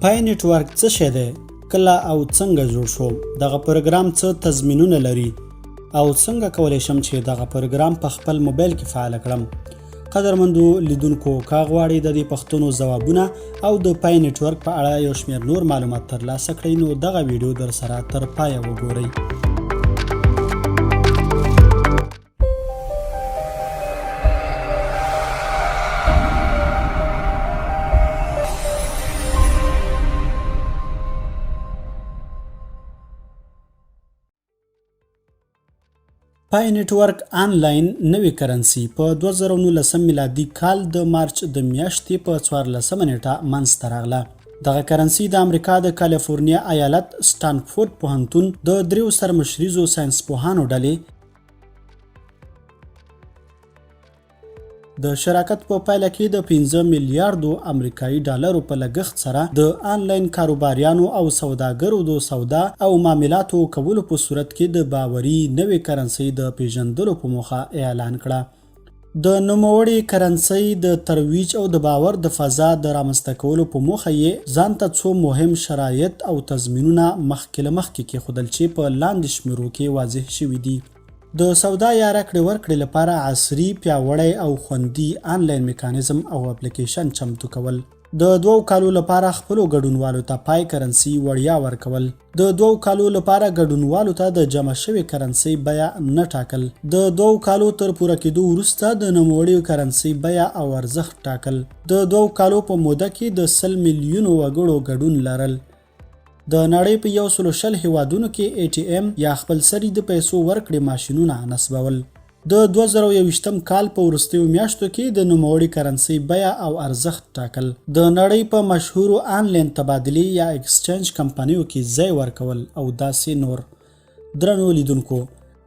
پای نتورک څه شی دی؟ کله او څنګه جوړ شو؟ دغه پروګرام څه تضمینونه لري؟ او څنګه کولی شم چې دغه پروګرام په خپل موبایل کې فعال کړم؟ قدرمندو لیدونکو، که غواړئ د دې پوښتنو ځوابونه او د پای نتورک په اړه یو شمېر نور معلومات ترلاسه کړئ، نو دغه ویډیو در سره تر پایه وګورئ. پای نتورک آنلاین نوې کرنسي په 2019 میلادي کال د مارچ د میاشتې په 14 نیټه منځته راغله. دغه کرنسي د امریکا د کالیفورنیا ایالت سټانفورد پوهنتون د 3 سرمشریزو ساینسپوهانو ډلې د شراکت په پایله کې د 15 میلیارډو امریکایي ډالرو په لګښت سره د آنلاین کاروباریانو او سوداګرو د سودا او معاملاتو کولو په صورت کې د باوري نوې کرنسي د پیژندلو په موخه اعلان کړه. د نوموړې کرنسي د ترویج او د باور د فضا د رامنځته کولو په موخه یې ځان ته څو مهم شرایط او تضمینونه مخکې له مخکې کېښودل چې په لاندې شمیرو کې واضح شوي دي. د سودا یا راکړې ورکړې لپاره عصري، پیاوړی او خوندي آنلاین میکانیزم او اپلیکیشن چمتو کول، د 2 کالو لپاره خپلو ګډونوالو ته پای کرنسي وړیا ورکول، د 2 کالو لپاره ګډونوالو ته د جمع شوې کرنسي بیه نه ټاکل، د 2 کالو تر پوره کېدو وروسته د نوموړې کرنسي بیه او ارزښت ټاکل، د 2 کالو په موده کې د 100 میلیونو وګړو ګډون لرل، د نړۍ په 120 هیوادونو کې ATM یا خپلسري د پیسو ورکړې ماشینونه نصبول. د 2021 کال په وروستیو میاشتو کې د نوموړې کرنسي بیه او ارزښت ټاکل، د نړۍ په مشهورو آنلاین تبادلې یا ایکسچینج کمپنیو کې ځای ورکول او داسې نور. درنو لیدونکو،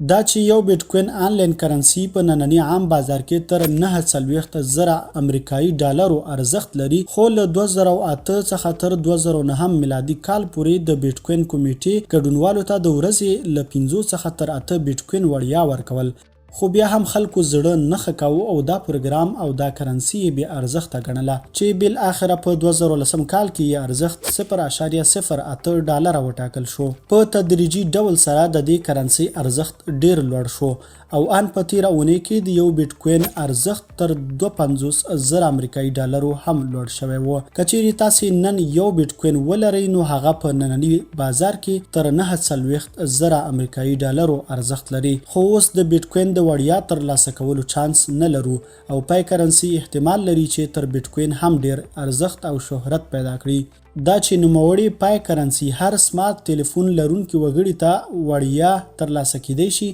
دا چې یو بیټکوین آنلاین کرنسي په ننني عام بازار کې تر 940,000 امریکایي ډالرو ارزښت لري، خو له 2008 څخه تر 2009 میلادي کال پورې د بیټکوین کمیټې ګډونوالو ته د ورځې له 5 څخه تر 8 بیټکوین وړیا ورکول، خو بیا هم خلکو زړه نه ښه کاوه او دا پروګرام او دا کرنسي یې بې ارزښته ګڼله چې بالاخره په 2019 کال کې یې ارزښت 0.08 ډالره وټاکل شو. په تدریجي ډول سره د دې کرنسي ارزښت ډیر لوړ شو او ان په تیره اونۍ کې د یو بیټکوین ارزښت تر 52,000 امریکایي ډالرو هم لوړ شوی و. که چیرې تاسې نن یو بیټکوین ولرئ، نو هغه په ننني بازار کې تر 49,000 امریکایي ډالرو ارزښت لري، خو اوس د بیټکوین د وړیا ترلاسه کولو چانس نه لرو او پای کرنسي احتمال لري چې تر بیټکوین هم ډیر ارزښت او شهرت پیدا کړي. دا چې نوموړې پای کرنسي هر سمارټ ټلیفون لرونکي وګړي ته وړیا ترلاسه کیدی شي،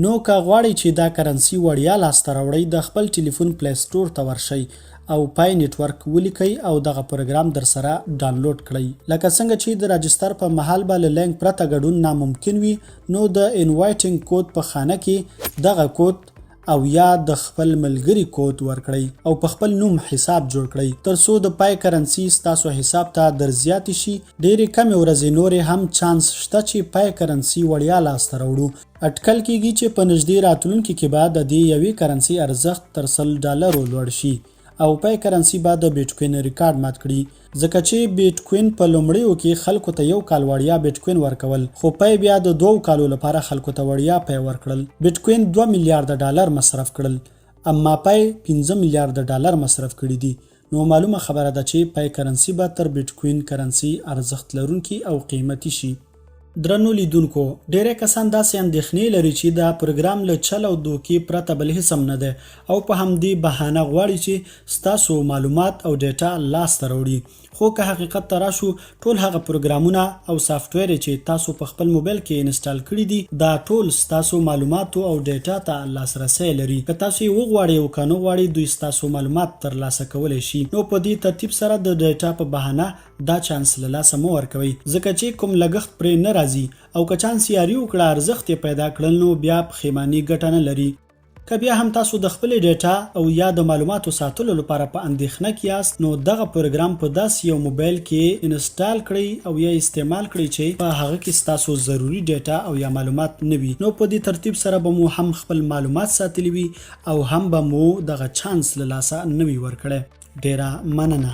نو که غواړئ چې دا کرنسي وړیا لاسته راوړئ، د خپل ټلیفون پلی سټور ته ورشئ او پای نتورک ولیکئ او دغه پروګرام در سره ډاونلوډ کړئ. لکه څنګه چې د راجستر په مهال به له لینک پرته ګډون ناممکن وي، نو د انوایټینګ کود په خانه کې دغه کود او یا د خپل ملګري کود ورکړئ او په خپل نوم حساب جوړ کړئ، تر څو د پای کرنسي ستاسو حساب ته در زیاتې شي. ډېرې کمې ورځې نورې هم چانس شته چې پای کرنسي وړیا لاسته راوړو. اټکل کېږي چې په نږدې راتلونکي کې به د دې یوې کرنسي ارزښت تر 100 ډالرو لوړ شي او پای کرنسي به د بیټکوین ریکارډ مات کړي، ځکه چې بیټکوین په لومړیو کې خلکو ته 1 کال وړیا بیټکوین ورکول، خو پای بیا د 2 کالو لپاره خلکو ته وړیا پای ورکړل. بیټکوین 2 میلیارډ ډالر مصرف کړل، اما پای 15 میلیارډ ډالر مصرف کړي دي. نو معلومه خبره ده چې پای کرنسي به تر بیټکوین کرنسي ارزښت لرونکي او قیمتي شي. درنو لیدونکو، ډیری کسان داسې اندېښنې لري چې دا پروګرام له چل او دوکې پرته بل هیڅ هم نه دی او په همدې بهانه غواړي چې ستاسو معلومات او ډیټا لاسته راوړي. خو که حقیقت ته راشو، ټول هغه پروګرامونه او سافټویر چې تاسو په خپل موبایل کې انسټال کړي دي، دا ټول ستاسو معلوماتو او ډیټا ته لاسرسی لري. که تاسو یې وغواړئ او که نه غواړئ، دوی ستاسو معلومات ترلاسه کولی شي. نو په دې ترتیب سره د ډیټا په بهانه دا چانس له لاسه مه ورکوئ، ځکه چې کوم لګښت پرې نه راځي او که چانس یاري وکړه ارزښت یې پیدا کړل، نو بیا پښیماني ګټه نه لري. که بیا هم تاسو د خپل ډیټا او یا د معلوماتو ساتلو لپاره په اندېښنه کې یاست، نو دغه پروګرام په داسې یو موبایل کې انسټال کړئ او یا استعمال کړئ چې په هغه کې ستاسو ضروری ډیټا او یا معلومات نه وي. نو په دې ترتیب سره به مو هم خپل معلومات ساتلی وي او هم به مو دغه چانس له لاسه نه وي ورکړی. ډیره مننه.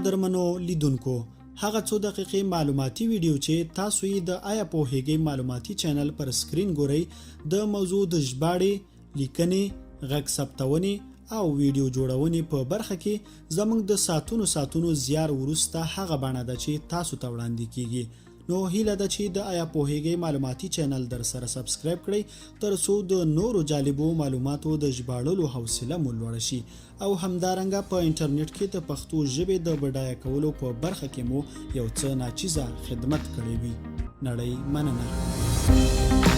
قدرمنو لیدونکو هغه څو دقیقې معلوماتي ویډیو چې تاسو یې د آیا پوهیږئ معلوماتي چینل پر سکرین ګورئ د موضوع د ژباړې، لیکنې، غږ ثبتونې او ویډیو جوړونې په برخه کې زموږ د ساعتونو زیار وروسته هغه بڼه ده چې تاسو ته وړاندې کیږي. نو هیله ده چې د آیا پوهیږئ معلوماتي چینل در سره سبسکرایب کړئ ترڅو د نورو جالبو معلوماتو د ژباړلو حوصله مو لوړه شي او همدارنګه په انټرنیټ کې د پښتو ژبې د بډایه کولو په برخه کې مو یو څه ناچیزه خدمت کړی وي. نړۍ مننه.